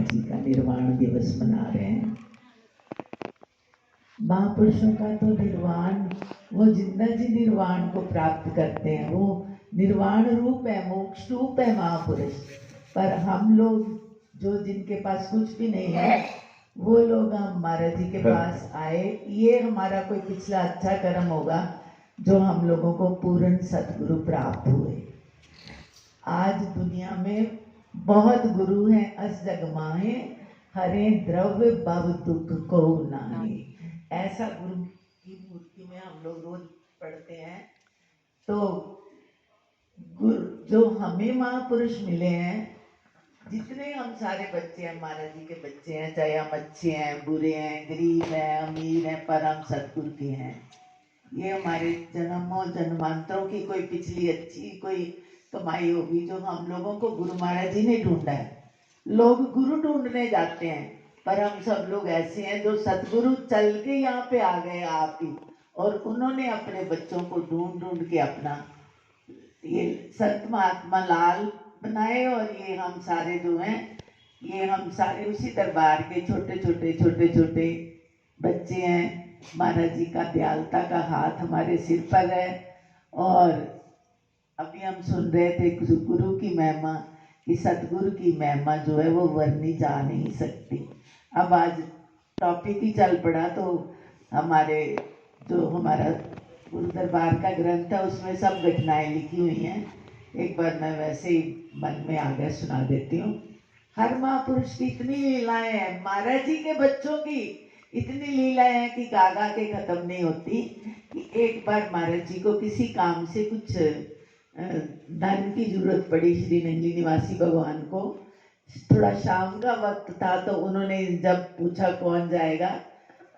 जी का निर्वाण दिवस मना रहे हैं। महापुरुषों का तो निर्वाण, वो जिंदा जी निर्वाण को प्राप्त करते हैं, वो निर्वाण रूप है, मोक्ष रूप है महापुरुष। पर हम लोग जो जिनके पास कुछ भी नहीं है, वो लोग हम महाराज जी के पास आए, ये हमारा कोई पिछला अच्छा कर्म होगा जो हम लोगों को पूर्ण सतगुरु प्राप्त हुए। आज दुनिया में बहुत गुरु हैं, अस जग माहे, हरे द्रव्य भव दुख को नाहे। ऐसा गुरु की मूर्ति में हम लोग रोज पढ़ते हैं। तो गुरु जो हमें महापुरुष मिले हैं, जितने हम सारे बच्चे हैं महाराज जी के बच्चे हैं, चाहे हम अच्छे हैं, बुरे हैं, गरीब हैं, अमीर हैं, पर हम सतगुरु के हैं। ये हमारे जन्मों जन्मांतरों की कोई पिछली अच्छी कोई कमाई होगी जो हम लोगों को गुरु महाराज जी ने ढूंढा है। लोग गुरु ढूंढने जाते हैं, पर हम सब लोग ऐसे हैं जो सतगुरु चल के यहाँ पे आ गए आप ही, और उन्होंने अपने बच्चों को ढूंढ ढूंढ के अपना ये संत महात्मा लाल बनाए। और ये हम सारे जो हैं, ये हम सारे उसी दरबार के छोटे छोटे बच्चे हैं। महाराज जी का दयालता का हाथ हमारे सिर पर है। और अभी हम सुन रहे थे गुरु की महिमा, कि सतगुरु की महिमा जो है वो वर्णी जा नहीं सकती। अब आज टॉपिक ही चल पड़ा, तो हमारे जो हमारा गुरु दरबार का ग्रंथ है उसमें सब घटनाएं लिखी हुई हैं। एक बार मैं वैसे ही मन में आ गया सुना देती हूँ। हर महापुरुष की इतनी लीलाएं हैं, महाराज जी के बच्चों की इतनी लीलाएं हैं कि गागा के खत्म नहीं होती। कि एक बार महाराज जी को किसी काम से कुछ धन की जरूरत पड़ी, श्री नंगली निवासी भगवान को। थोड़ा शाम का वक्त था, तो उन्होंने जब पूछा कौन जाएगा,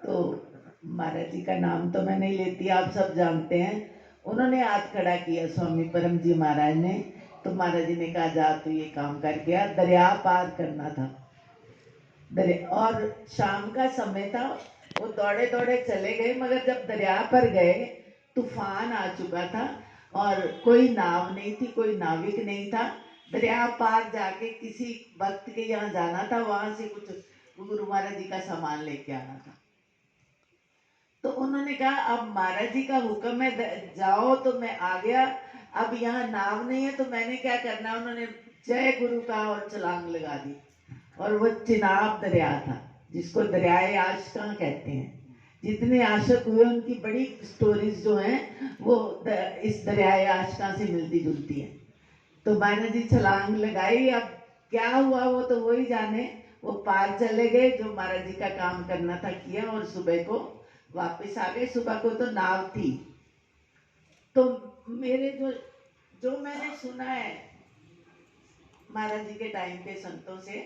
तो महाराज जी का नाम तो मैं नहीं लेती, आप सब जानते हैं। उन्होंने हाथ खड़ा किया स्वामी परम जी महाराज ने, तो महाराज जी ने कहा जा तू ये काम कर गया। दरिया पार करना था, और शाम का समय था। वो दौड़े दौड़े चले गए, मगर जब दरिया पर गए तूफान आ चुका था और कोई नाव नहीं थी, कोई नाविक नहीं था। दरिया पार जाके किसी भक्त के यहाँ जाना था, वहां से कुछ गुरु महाराज जी का सामान लेके आना था। तो उन्होंने कहा अब महाराज जी का हुक्म है जाओ, तो मैं आ गया। अब यहाँ नाव नहीं है तो मैंने क्या करना, उन्होंने जय गुरु का और छलांग लगा दी। और वो चिनाब दरिया था, जिसको दरियाए आशिका कहते हैं। जितने आशिक हुए उनकी बड़ी स्टोरीज जो हैं वो इस दरियाए आशिका से मिलती जुलती हैं। तो महाराज जी छलांग लगाई, अब क्या हुआ वो तो वही जाने। वो पार चले गए, जो महाराज जी का काम करना था किया, और सुबह को वापस आ गए। सुबह को तो नाव थी। तो मेरे जो मैंने सुना है महाराज जी के टाइम के संतों से,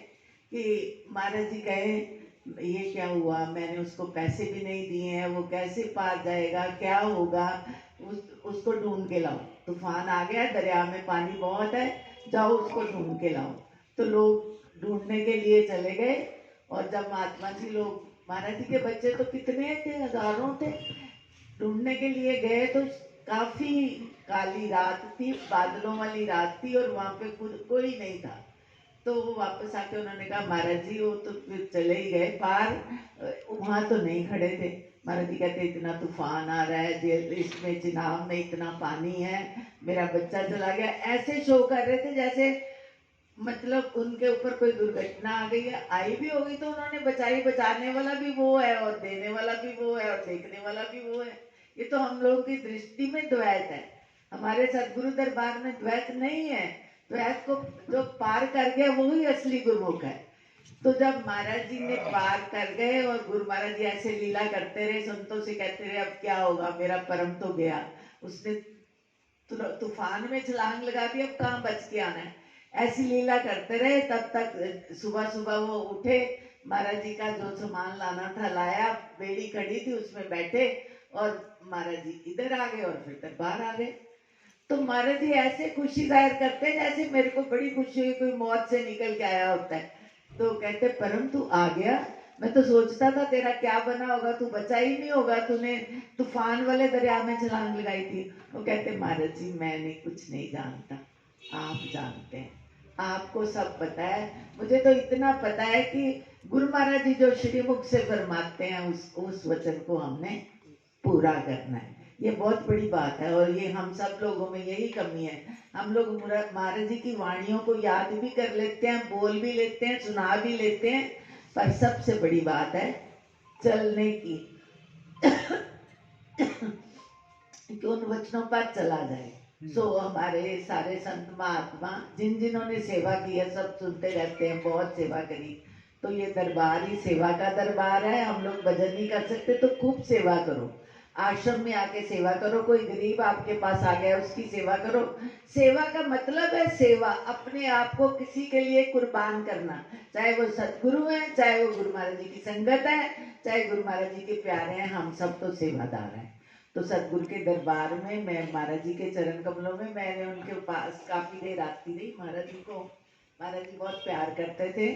कि महाराज जी कहे ये क्या हुआ, मैंने उसको पैसे भी नहीं दिए हैं, वो कैसे पार जाएगा, क्या होगा, उसको ढूंढ के लाओ। तूफान आ गया, दरिया में पानी बहुत है, जाओ उसको ढूंढ के लाओ। तो लोग ढूंढने के लिए चले गए। और जब महात्मा जी लोग, महाराज जी के बच्चे तो कितने थे, हजारों थे, ढूंढने के लिए गए, तो काफी काली रात थी, बादलों वाली रात थी, और वहां पे कोई नहीं था। तो वो वापस आके उन्होंने कहा महाराज जी वो तो फिर चले ही गए पार, वहां तो नहीं खड़े थे। महाराज जी कहते इतना तूफान आ रहा है, जेल इसमें चिनाब में इतना पानी है, मेरा बच्चा चला गया। ऐसे शो कर रहे थे जैसे मतलब उनके ऊपर कोई दुर्घटना आ गई है। आई भी होगी तो उन्होंने बचाई, बचाने वाला भी वो है और देने वाला भी वो है और देखने वाला भी वो है। ये तो हम लोगों की दृष्टि में द्वैत है, हमारे सदगुरु दरबार में द्वैत नहीं है। द्वैत को जो पार कर गया वही असली गुरुमुख है। तो जब महाराज जी ने पार कर गए और गुरु महाराज जी ऐसे लीला करते रहे, संतों से कहते रहे अब क्या होगा, मेरा परम तो गया, उसने तूफान में छलांग लगा दी, अब कहाँ बच के आना है। ऐसी लीला करते रहे। तब तक सुबह सुबह वो उठे, महाराज जी का जो सामान लाना था लाया, बेड़ी खड़ी थी उसमें बैठे, और महाराज जी इधर आ गए और फिर दरबार आ गए। तो महाराज जी ऐसे खुशी जाहिर करते हैं जैसे मेरे को बड़ी खुशी हुई, कोई मौत से निकल के आया होता है। तो कहते परम तू आ गया, मैं तो सोचता था तेरा क्या बना होगा, तू बचा ही नहीं होगा, तूने तूफान वाले दरिया में छलांग लगाई थी। वो कहते महाराज जी मैंने कुछ नहीं जानता, आप जानते हैं। आपको सब पता है, मुझे तो इतना पता है कि गुरु महाराज जी जो श्रीमुख से फरमाते हैं उस वचन को हमने पूरा करना है। ये बहुत बड़ी बात है और ये हम सब लोगों में यही कमी है। हम लोग महाराज जी की वाणियों को याद भी कर लेते हैं, बोल भी लेते हैं, सुना भी लेते हैं, पर सबसे बड़ी बात है चलने की कि उन वचनों पर चला जाए। सो हमारे सारे संत महात्मा जिन्होंने सेवा की है सब सुनते रहते हैं, बहुत सेवा करी। तो ये दरबार ही सेवा का दरबार है। हम लोग भजन नहीं कर सकते तो खूब सेवा करो, आश्रम में आके सेवा करो, कोई गरीब आपके पास आ गया उसकी सेवा करो। सेवा का मतलब है सेवा, अपने आप को किसी के लिए कुर्बान करना, चाहे वो सतगुरु है, चाहे वो गुरु महाराज जी की संगत है, चाहे गुरु महाराज जी के प्यारे हैं, हम सब तो सेवादार हैं। तो सतगुरु के दरबार में मैं महाराज जी के चरण कमलों में मैंने उनके पास काफी देर आती रही। महाराज जी को महाराज जी बहुत प्यार करते थे,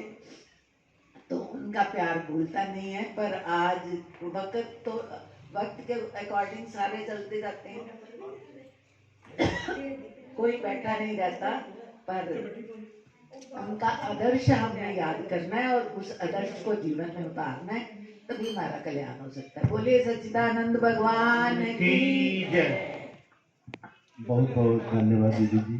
तो उनका प्यार भूलता नहीं है। पर आज वक्त के अकॉर्डिंग सारे चलते जाते हैं, कोई बैठा नहीं रहता, पर उनका आदर्श हमने याद करना है और उस आदर्श को जीवन में उतारना है, तभी हमारा कल्याण हो सकता है। बोलिए सच्चिदानंद भगवान की जय। बहुत बहुत धन्यवाद दीदी जी।